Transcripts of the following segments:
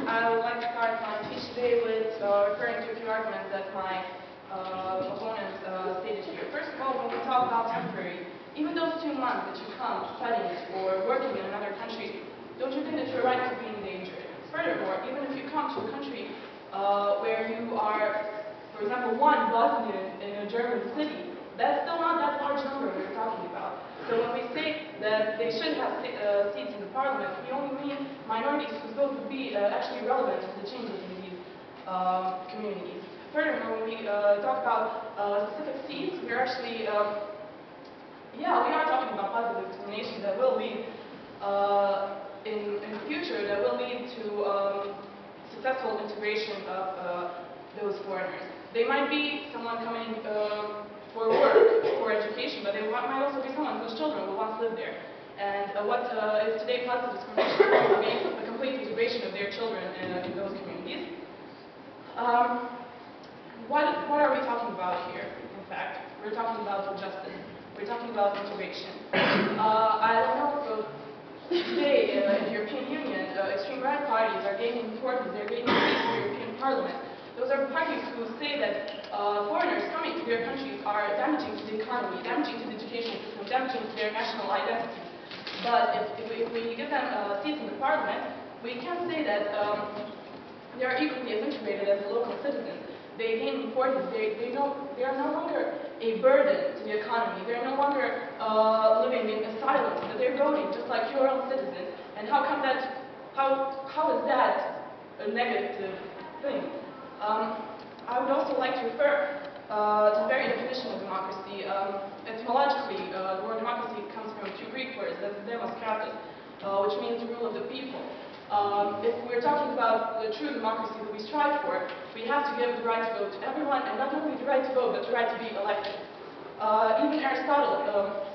I would like to start my speech today with referring to a few arguments that my opponent stated here. First of all, when we talk about temporary, even those 2 months that you come studying or working in another country, don't you think that your right could be endangered? Furthermore, even if you come to a country where you are, for example, one Bosnian in a German city, that's still not that large number we're talking about. So when we say that they should have seats in the parliament, we only mean minorities whose vote would be actually relevant to the changes in these communities. Furthermore, when we talk about specific seats, we're actually, we are talking about positive discrimination that will lead, in the future, that will lead to successful integration of those foreigners. They might be someone coming for work, for education, but they might also be someone whose children will want to live there. And what is today positive discrimination means the complete integration of their children in those communities. What are we talking about here, in fact? We're talking about justice. We're talking about integration. I don't know if today in the European Union, extreme right parties are gaining importance, they're gaining seats in the European Parliament. Those are parties who say that foreigners coming to their countries are damaging to the economy, damaging to the education system, damaging to their national identity. But if we give them seats in the parliament, we can say that they are equally as integrated as the local citizens. They gain importance. They are no longer a burden to the economy. They're no longer living in asylums, but they're voting just like your own citizens. And how come that? How is that a negative thing? I would also like to refer to the very definition of democracy. Etymologically, the word democracy comes from 2 Greek words, that's demos kratos, which means rule of the people. If we're talking about the true democracy that we strive for, we have to give the right to vote to everyone, and not only the right to vote, but the right to be elected. Even Aristotle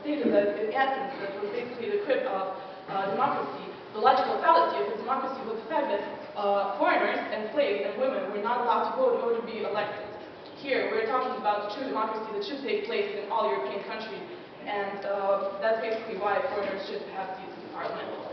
stated that in Athens, that was basically the crib of democracy, the logical fallacy of the democracy was the fact that foreigners and slaves and women were not allowed to vote or to be elected. Here, we're talking about true democracy that should take place in all European countries, and that's basically why foreigners should have seats in parliament.